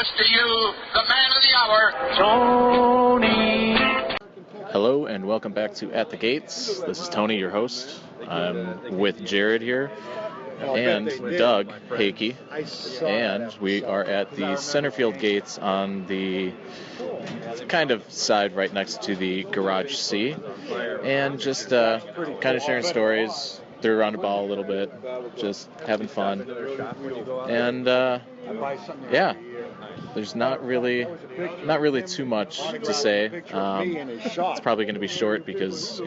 introduce to you the man of the hour, Tony. Hello and welcome back to At the Gates. This is Tony, your host. I'm with Jared here and Doug Hakey, and we are at the center field gates on the kind of side right next to the Garage C, and just kind of sharing stories, threw around the ball a little bit, just having fun, and yeah. There's not really too much to say. It's probably going to be short because,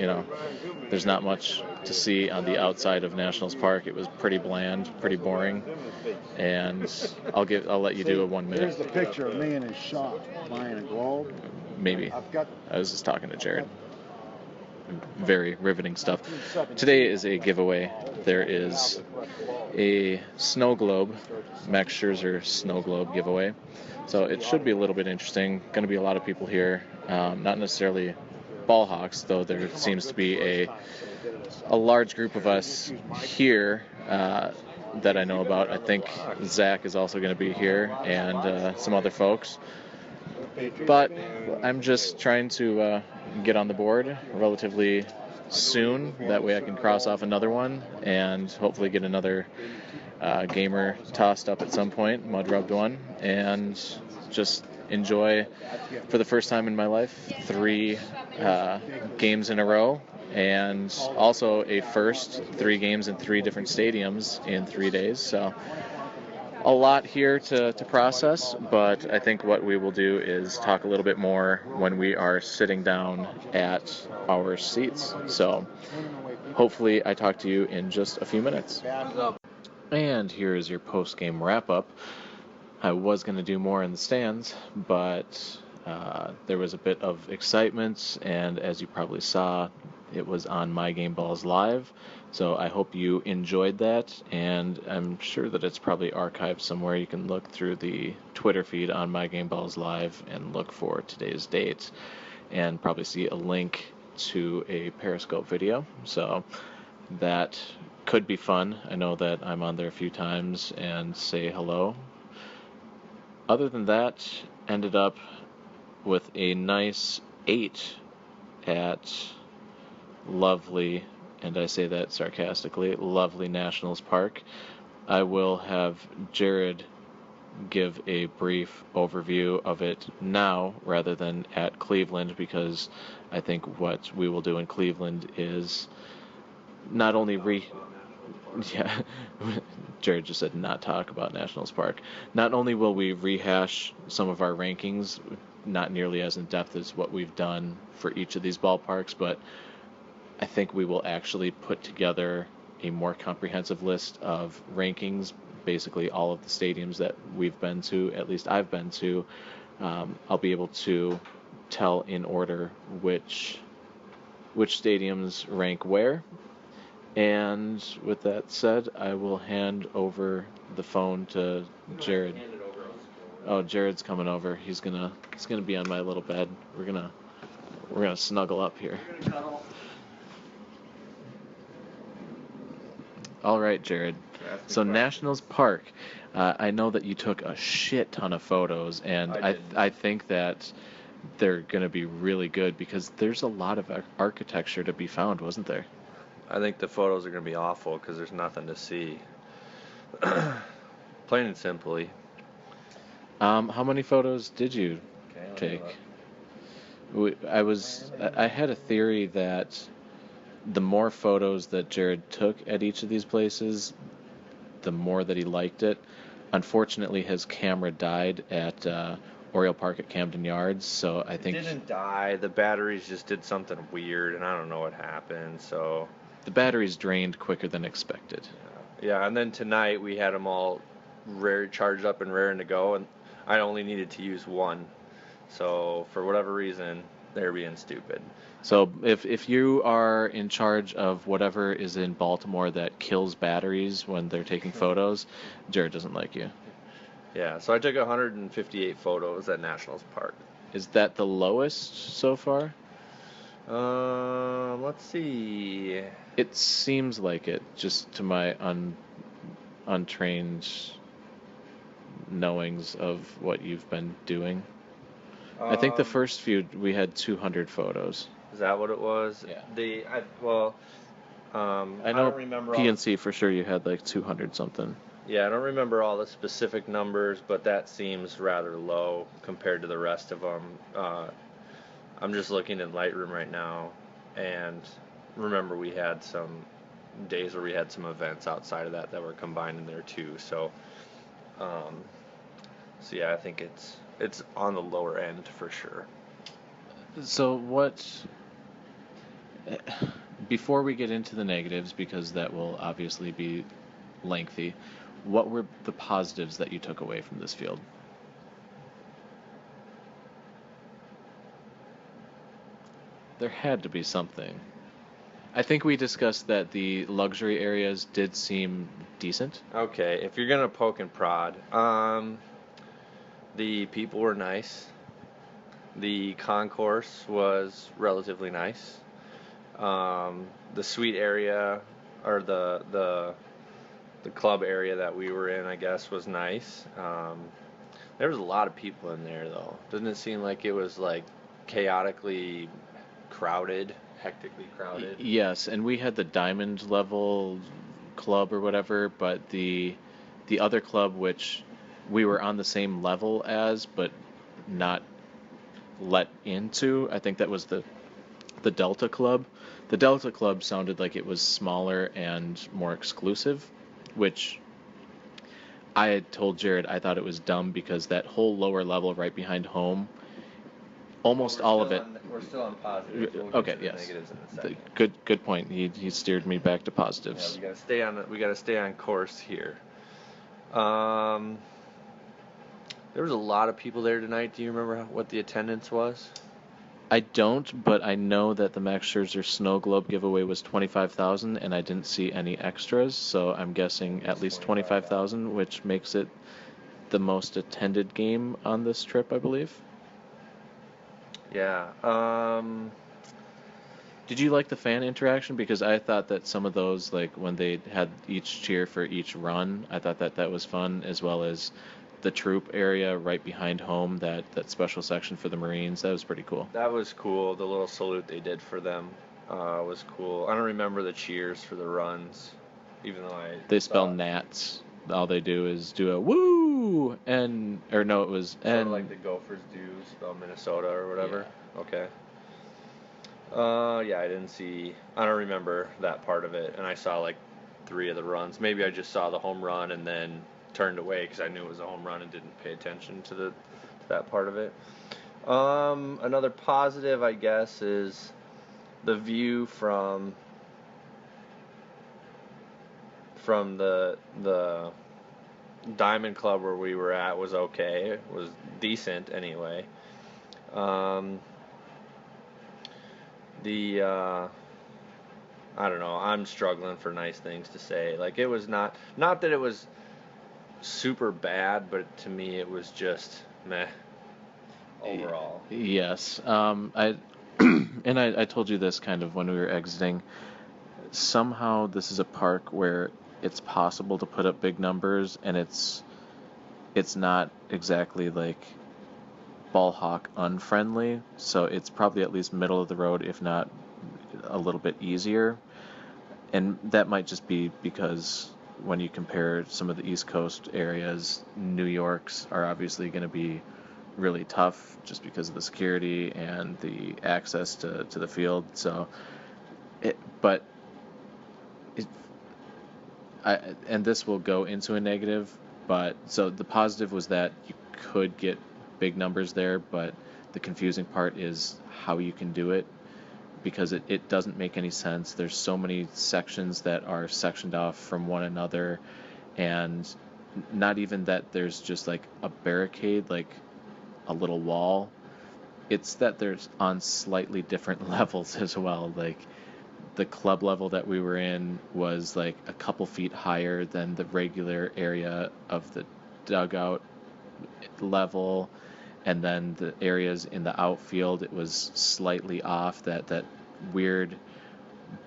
there's not much to see on the outside of Nationals Park. It was pretty bland, pretty boring, and I'll let you do a 1 minute. Here's the picture of me in his shop buying a globe. Maybe. I was just talking to Jared. Very riveting stuff. Today is a giveaway. There is a snow globe, Max Scherzer snow globe giveaway. So it should be a little bit interesting. Going to be a lot of people here. Not necessarily ball hawks, though there seems to be a large group of us here that I know about. I think Zach is also going to be here and some other folks. But I'm just trying to get on the board relatively soon. That way I can cross off another one and hopefully get another gamer tossed up at some point, mud rubbed one, and just enjoy, for the first time in my life, 3 games in a row, and also a first 3 games in 3 different stadiums in 3 days. So a lot here to process, but I think what we will do is talk a little bit more when we are sitting down at our seats. So hopefully I talk to you in just a few minutes. And here is your post-game wrap-up. I was going to do more in the stands, but there was a bit of excitement, and as you probably saw, it was on My Game Balls Live. So I hope you enjoyed that, and I'm sure that it's probably archived somewhere. You can look through the Twitter feed on My Game Balls Live and look for today's date, and probably see a link to a Periscope video. So that could be fun. I know that I'm on there a few times and say hello. Other than that, ended up with a nice 8 at lovely, and I say that sarcastically, lovely Nationals Park. I will have Jared give a brief overview of it now rather than at Cleveland, because I think what we will do in Cleveland is not only yeah, Jared just said not talk about Nationals Park. Not only will we rehash some of our rankings, not nearly as in depth as what we've done for each of these ballparks, but I think we will actually put together a more comprehensive list of rankings, basically all of the stadiums that we've been to, at least I've been to. I'll be able to tell in order which stadiums rank where. And with that said, I will hand over the phone to Jared. Oh, Jared's coming over. He's gonna be on my little bed. We're gonna snuggle up here. All right, Jared. So Nationals Park. I know that you took a shit ton of photos, and I think that they're gonna be really good because there's a lot of architecture to be found, wasn't there? I think the photos are going to be awful because there's nothing to see. Plain and simply. How many photos did you take? I had a theory that the more photos that Jared took at each of these places, the more that he liked it. Unfortunately, his camera died at Oriole Park at Camden Yards, so I think... It didn't die. The batteries just did something weird, and I don't know what happened, so... The batteries drained quicker than expected. Yeah, and then tonight we had them all charged up and raring to go, and I only needed to use one. So for whatever reason, they're being stupid. So if you are in charge of whatever is in Baltimore that kills batteries when they're taking photos, Jared doesn't like you. Yeah, so I took 158 photos at Nationals Park. Is that the lowest so far? Let's see. It seems like it, just to my untrained knowings of what you've been doing. I think the first few we had 200 photos. Is that what it was? Yeah. I I know don't remember all PNC for sure you had like 200 something. Yeah, I don't remember all the specific numbers, but that seems rather low compared to the rest of them. I'm just looking in Lightroom right now, and remember we had some days where we had some events outside of that were combined in there too. So, yeah, I think it's on the lower end for sure. So before we get into the negatives, because that will obviously be lengthy, what were the positives that you took away from this field? There had to be something. I think we discussed that the luxury areas did seem decent. Okay, if you're gonna poke and prod, the people were nice. The concourse was relatively nice. The suite area, or the club area that we were in, I guess, was nice. There was a lot of people in there, though. Doesn't it seem like it was like chaotically crowded, hectically crowded? Yes, and we had the diamond level club or whatever, but the other club, which we were on the same level as, but not let into, I think that was the Delta Club. The Delta Club sounded like it was smaller and more exclusive, which I had told Jared I thought it was dumb because that whole lower level right behind home, almost all of it. We're still on positives. We'll get Okay, to the yes. negatives in a second. Good point. He steered me back to Yeah, positives. we gotta stay on course here. There was a lot of people there tonight. Do you remember what the attendance was? I don't, but I know that the Max Scherzer Snow Globe giveaway was 25,000, and I didn't see any extras, so I'm guessing at least 25,000, which makes it the most attended game on this trip, I believe. Yeah. Did you like the fan interaction? Because I thought that some of those, like when they had each cheer for each run, I thought that was fun, as well as the troop area right behind home, that special section for the Marines. That was pretty cool. That was cool. The little salute they did for them was cool. I don't remember the cheers for the runs, even though They spell gnats. All they do is do a woo, or no, it was sort of like the Gophers do spell Minnesota or whatever. Yeah. Okay. Yeah, I don't remember that part of it, and I saw like 3 of the runs. Maybe I just saw the home run and then turned away because I knew it was a home run and didn't pay attention to that part of it. Another positive, I guess, is the view from the Diamond Club where we were at was okay. It was decent anyway. I don't know. I'm struggling for nice things to say. Like, it was not that it was super bad, but to me it was just meh overall. Yes. I told you this kind of when we were exiting. Somehow this is a park where it's possible to put up big numbers, and it's not exactly like ball hawk unfriendly, so it's probably at least middle of the road, if not a little bit easier. And that might just be because when you compare some of the East Coast areas, New York's are obviously going to be really tough just because of the security and the access to the field. So, and this will go into a negative, but so the positive was that you could get big numbers there, but the confusing part is how you can do it, because it doesn't make any sense. There's so many sections that are sectioned off from one another, and not even that there's just like a barricade, like a little wall. It's that there's on slightly different levels as well. Like the club level that we were in was like a couple feet higher than the regular area of the dugout level, and then the areas in the outfield, it was slightly off. That weird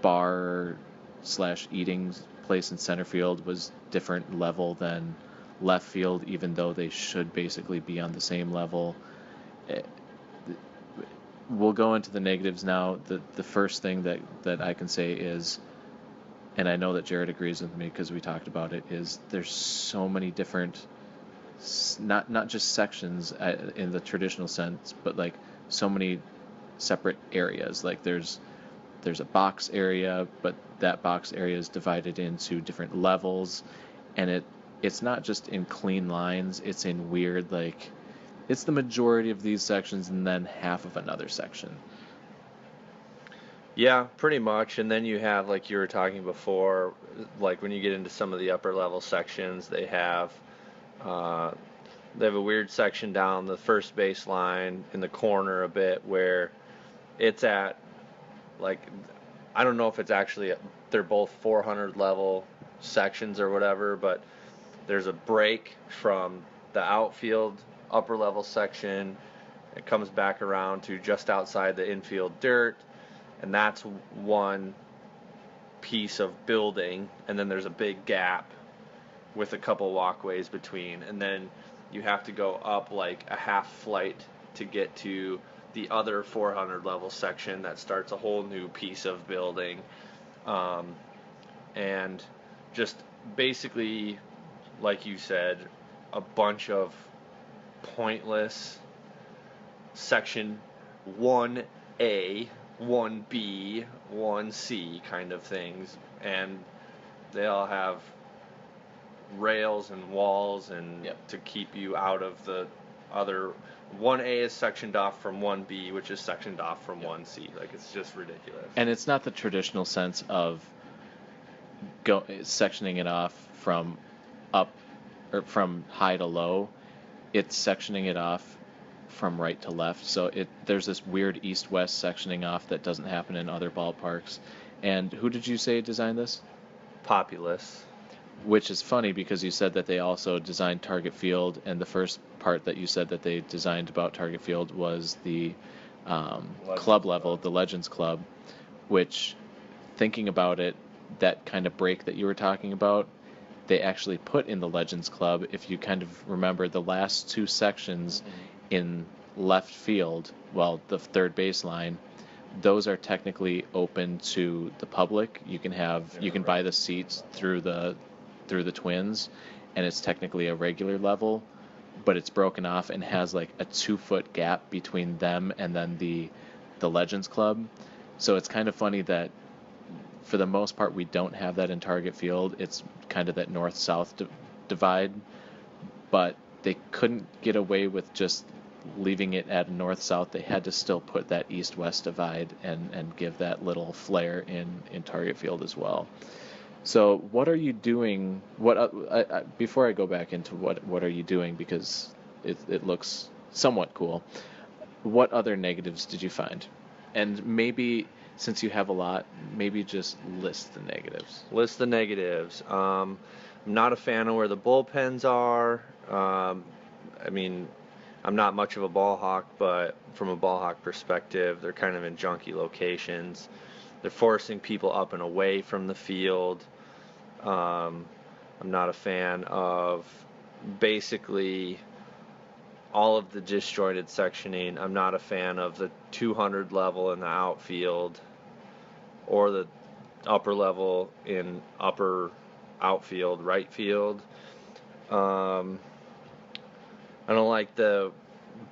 bar / eating place in center field was different level than left field, even though they should basically be on the same level. We'll go into the negatives now. The first thing that I can say is, and I know that Jared agrees with me because we talked about it, is there's so many different, not just sections in the traditional sense, but like so many separate areas. Like there's a box area, but that box area is divided into different levels, and it's not just in clean lines, it's in weird, like, it's the majority of these sections and then half of another section. Yeah, pretty much. And then you have, like you were talking before, like when you get into some of the upper level sections, they have a weird section down the first baseline in the corner a bit where it's at, like, I don't know if it's actually, they're both 400 level sections or whatever, but there's a break from the outfield upper level section. It comes back around to just outside the infield dirt, and that's one piece of building, and then there's a big gap with a couple walkways between, and then you have to go up like a half flight to get to the other 400 level section that starts a whole new piece of building, and just basically, like you said, a bunch of pointless section 1A, 1B, 1C kind of things, and they all have rails and walls and to keep you out of the other. 1A is sectioned off from 1B, which is sectioned off from 1C. Like, it's just ridiculous. And it's not the traditional sense of sectioning it off from up or from high to low. It's sectioning it off from right to left. So there's this weird east-west sectioning off that doesn't happen in other ballparks. And who did you say designed this? Populous. Which is funny because you said that they also designed Target Field, and the first part that you said that they designed about Target Field was the club level, the Legends Club, which, thinking about it, that kind of break that you were talking about, they actually put in the Legends Club. If you kind of remember the last two sections in left field, well, the third baseline, those are technically open to the public. You can buy the seats through the Twins, and it's technically a regular level, but it's broken off and has like a 2-foot gap between them and then the Legends Club. So it's kind of funny that for the most part we don't have that in Target Field. It's kind of that north-south divide, but they couldn't get away with just leaving it at north-south. They had to still put that east-west divide and give that little flair in Target Field as well. So what are you doing? Before I go back into what are you doing, because it looks somewhat cool, what other negatives did you find? And maybe, since you have a lot, maybe just list the negatives. List the negatives. I'm not a fan of where the bullpens are. I mean, I'm not much of a ball hawk, but from a ball hawk perspective, they're kind of in junky locations. They're forcing people up and away from the field. I'm not a fan of basically all of the disjointed sectioning. I'm not a fan of the 200 level in the outfield or the upper level in upper outfield, right field. I don't like the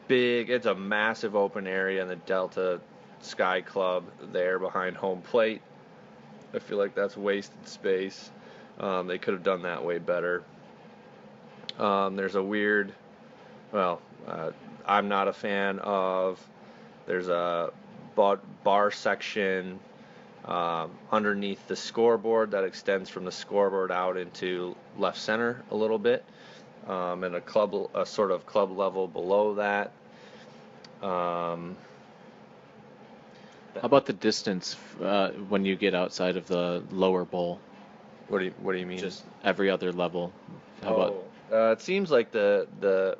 it's a massive open area in the Delta Sky Club there behind home plate. I feel like that's wasted space. They could have done that way better. There's a weird, I'm not a fan of, there's a bar section underneath the scoreboard that extends from the scoreboard out into left center a little bit, and a sort of club level below that. How about the distance when you get outside of the lower bowl? What do you mean? Just every other level. How about? It seems like the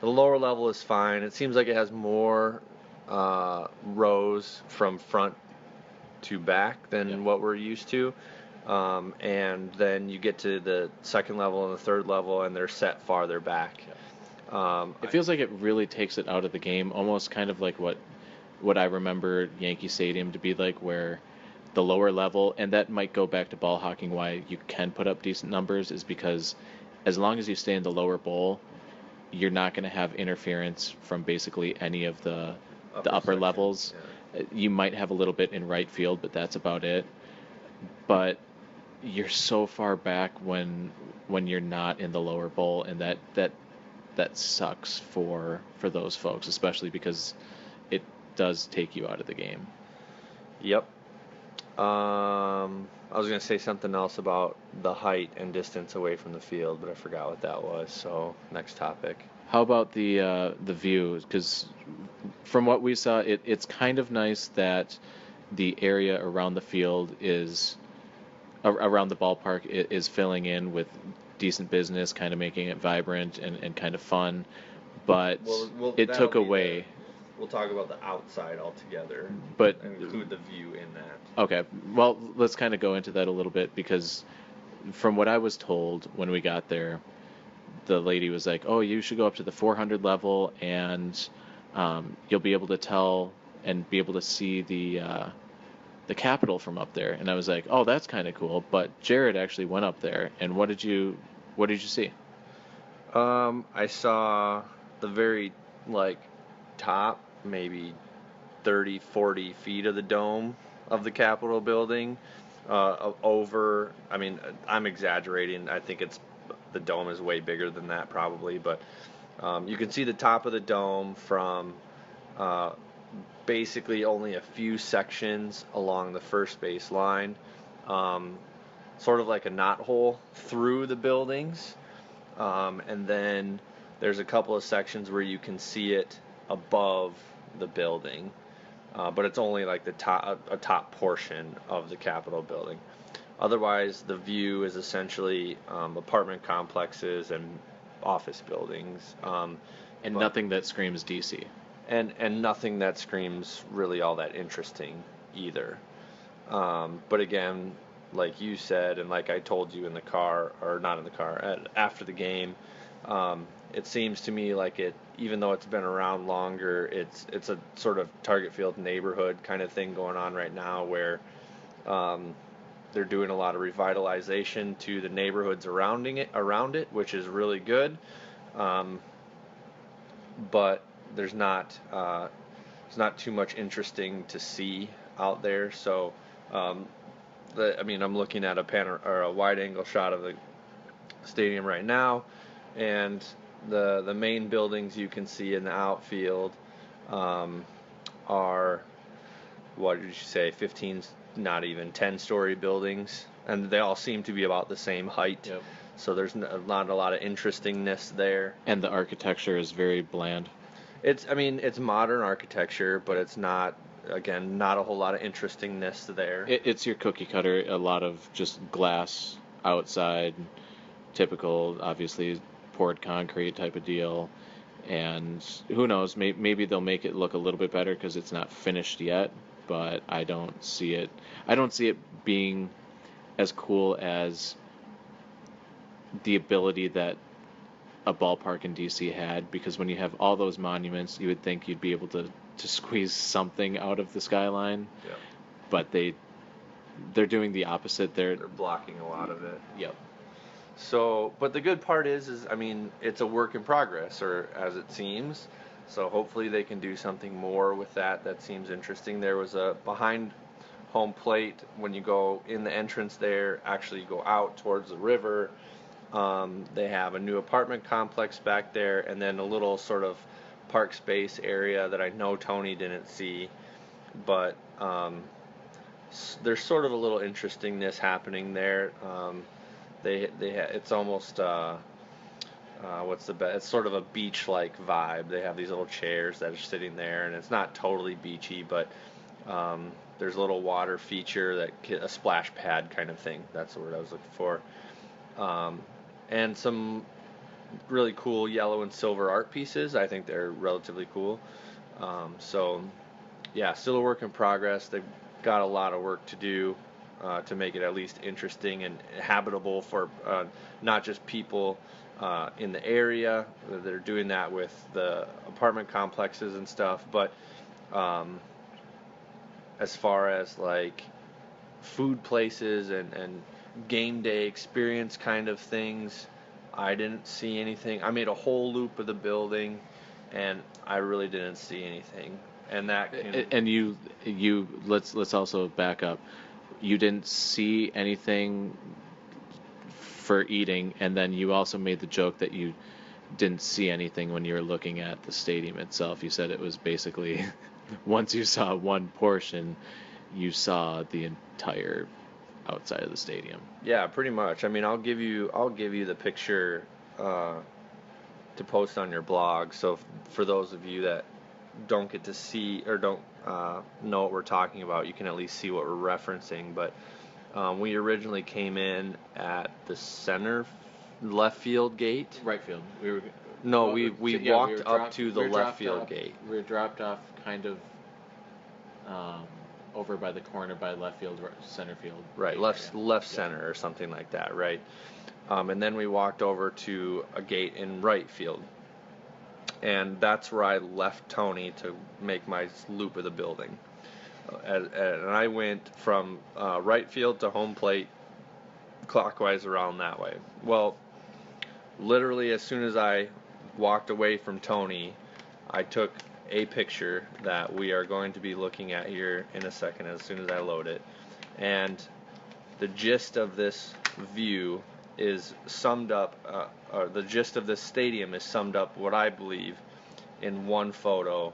lower level is fine. It seems like it has more rows from front to back than what we're used to. and then you get to the second level and the third level, and they're set farther back. It feels like it really takes it out of the game, almost kind of like what I remember Yankee Stadium to be like, where the lower level, and that might go back to ball hawking, why you can put up decent numbers, is because as long as you stay in the lower bowl, you're not going to have interference from basically any of the upper section, levels. yeah. You might have a little bit in right field, but that's about it. But you're so far back when you're not in the lower bowl, and that sucks for those folks, especially because it does take you out of the game. Yep. I was going to say something else about the height and distance away from the field, but I forgot what that was. So next topic. How about the view? Because from what we saw, it's kind of nice that the area around the field is around the ballpark is filling in with decent business, kind of making it vibrant and kind of fun. But it took away. We'll talk about the outside altogether, but and include the view in that. Okay, well, let's kind of go into that a little bit, because from what I was told when we got there, the lady was like, "Oh, you should go up to the 400 level, and you'll be able to tell and be able to see the Capitol from up there." And I was like, "Oh, that's kind of cool." But Jared actually went up there, and what did you see? I saw the very top, maybe 30, 40 feet of the dome of the Capitol building. Over, I mean, I'm exaggerating. I think the dome is way bigger than that probably, but you can see the top of the dome from basically only a few sections along the first base line, sort of like a knothole through the buildings, and then there's a couple of sections where you can see it above the building, but it's only like a top portion of the Capitol building. Otherwise, the view is essentially apartment complexes and office buildings, and nothing that screams DC. And nothing that screams really all that interesting either. But again, like you said, and like I told you in the car, or not in the car, after the game, it seems to me like even though it's been around longer, it's a sort of target field neighborhood kind of thing going on right now, where they're doing a lot of revitalization to the neighborhoods around it, which is really good. But there's not too much interesting to see out there. So, I'm looking at a wide angle shot of the stadium right now, and the main buildings you can see in the outfield are, what did you say, 15, not even 10-story buildings, and they all seem to be about the same height. Yep. So there's not a lot of interestingness there. And the architecture is very bland. It's modern architecture, but it's not a whole lot of interestingness there. It's your cookie cutter, a lot of just glass outside, typical, obviously, poured concrete type of deal. And who knows, maybe they'll make it look a little bit better because it's not finished yet, but I don't see it being as cool as the ability that a ballpark in DC had, because when you have all those monuments, you would think you'd be able to squeeze something out of the skyline. Yeah. But they're doing the opposite. They're blocking a lot of it. Yep. So, but the good part is it's a work in progress, or as it seems. So hopefully they can do something more with that. That seems interesting. There was a behind home plate when you go in the entrance there. Actually, you go out towards the river. They have a new apartment complex back there, and then a little sort of park space area that I know Tony didn't see, but there's sort of a little interestingness happening there. It's almost it's sort of a beach-like vibe. They have these little chairs that are sitting there, and it's not totally beachy, but there's a little water feature, a splash pad kind of thing. That's the word I was looking for. And some really cool yellow and silver art pieces. I think they're relatively cool. So, yeah, still a work in progress. They've got a lot of work to do. to make it at least interesting and habitable for not just people in the area. They're doing that with the apartment complexes and stuff, but as far as like food places and game day experience kind of things, I didn't see anything. I made a whole loop of the building, and I really didn't see anything. And that can, And you let's also back up. You didn't see anything for eating, and then you also made the joke that you didn't see anything when you were looking at the stadium itself. You said it was basically once you saw one portion, you saw the entire outside of the stadium. yeah, pretty much. I mean, I'll give you the picture to post on your blog. So for those of you that don't get to see or don't know what we're talking about, you can at least see what we're referencing. But we originally came in at the center left field gate. Right field. We were. No, well, we yeah, walked we were up dropped- to the we were left dropped field off- gate. We were dropped off kind of over by the corner by left field, center field. Right, gate left area. left center or something like that, right? And then we walked over to a gate in right field, and that's where I left Tony to make my loop of the building. And I went from right field to home plate, clockwise around that way. Well, literally as soon as I walked away from Tony, I took a picture that we are going to be looking at here in a second as soon as I load it. And the gist of this view is summed up, or the gist of this stadium is summed up, what I believe, in one photo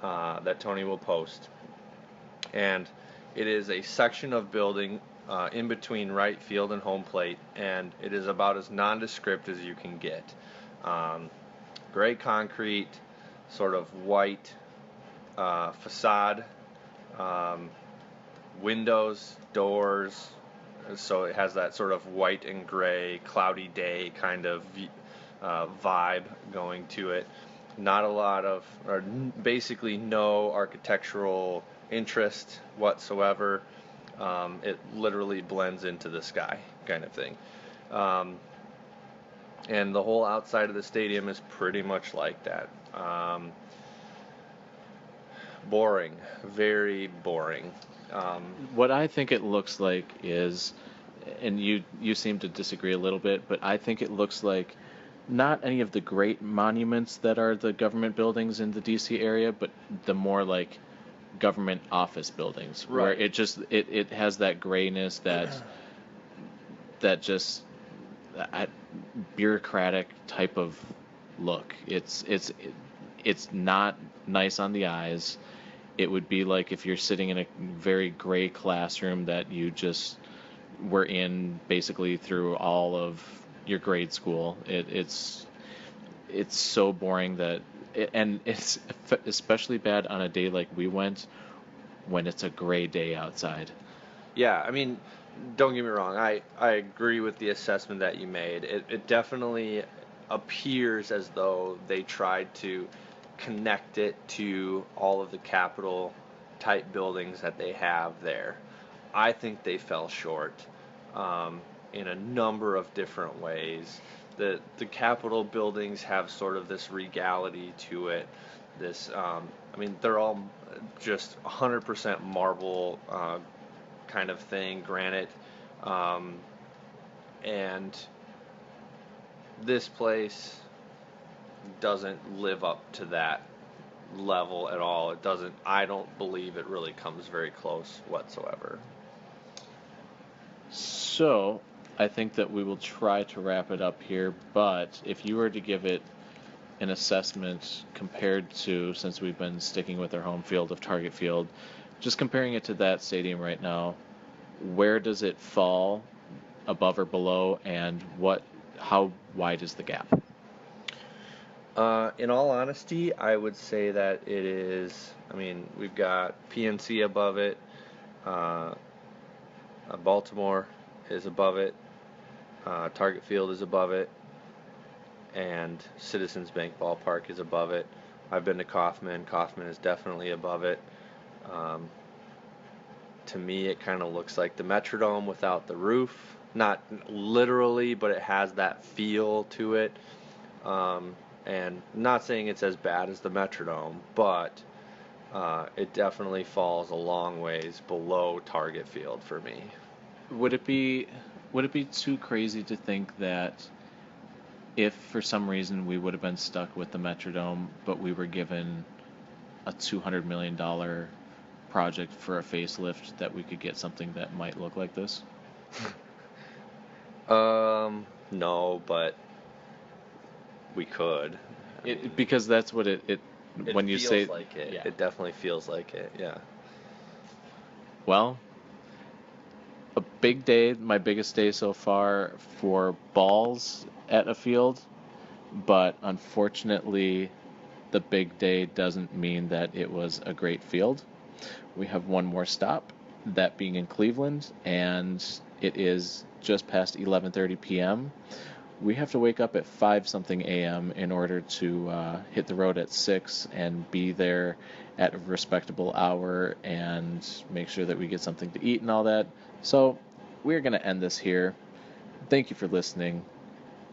that Tony will post. And it is a section of building in between right field and home plate, and it is about as nondescript as you can get. Gray concrete, sort of white facade, windows, doors, so it has that sort of white and gray, cloudy day kind of vibe going to it. Not a lot of, or basically no architectural interest whatsoever. It literally blends into the sky kind of thing. And the whole outside of the stadium is pretty much like that. Boring, very boring. What I think it looks like is, and you seem to disagree a little bit, but I think it looks like not any of the great monuments that are the government buildings in the DC area, but the more like government office buildings, where Right. it has that grayness, that just bureaucratic type of look. It's not nice on the eyes. It would be like if you're sitting in a very gray classroom that you just were in basically through all of your grade school. It's so boring that, and it's especially bad on a day like we went, when it's a gray day outside. Yeah, I mean, don't get me wrong. I agree with the assessment that you made. It definitely appears as though they tried to connect it to all of the Capitol type buildings that they have there. I think they fell short in a number of different ways. The Capitol buildings have sort of this regality to it. This, I mean, they're all just 100% marble kind of thing, granite, and this place doesn't live up to that level at all. It doesn't. I don't believe it really comes very close whatsoever. So I think that we will try to wrap it up here, but if you were to give it an assessment compared to, since we've been sticking with our home field of Target Field, just comparing it to that stadium right now, where does it fall, above or below, and how wide is the gap? In all honesty, I would say that it is. I mean, we've got PNC above it. Baltimore is above it. Target Field is above it. And Citizens Bank Ballpark is above it. I've been to Kauffman. Kauffman is definitely above it. to me, it kind of looks like the Metrodome without the roof. Not literally, but it has that feel to it. And not saying it's as bad as the Metrodome, but it definitely falls a long ways below target field for me. Would it be too crazy to think that if for some reason we would have been stuck with the Metrodome, but we were given a $200 million project for a facelift, that we could get something that might look like this? No, but we could. Because that's what it when you say, like it. Yeah. It definitely feels like it. Yeah. Well, a big day, my biggest day so far for balls at a field, but unfortunately the big day doesn't mean that it was a great field. We have one more stop, that being in Cleveland, and it is just past 11:30 p.m. We have to wake up at 5-something a.m. in order to hit the road at 6 and be there at a respectable hour and make sure that we get something to eat and all that. So we're going to end this here. Thank you for listening.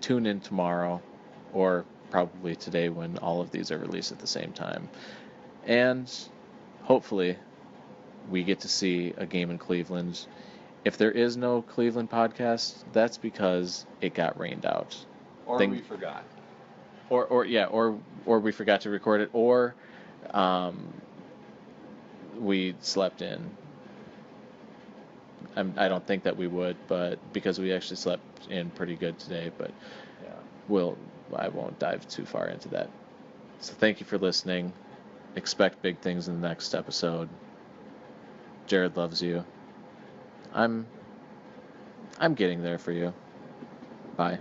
Tune in tomorrow, or probably today when all of these are released at the same time. And hopefully we get to see a game in Cleveland. If there is no Cleveland podcast, that's because it got rained out. Or we forgot. Or we forgot to record it, or we slept in. I don't think that we would, but because we actually slept in pretty good today, but Yeah. I won't dive too far into that. So thank you for listening. Expect big things in the next episode. Jared loves you. I'm getting there for you. Bye.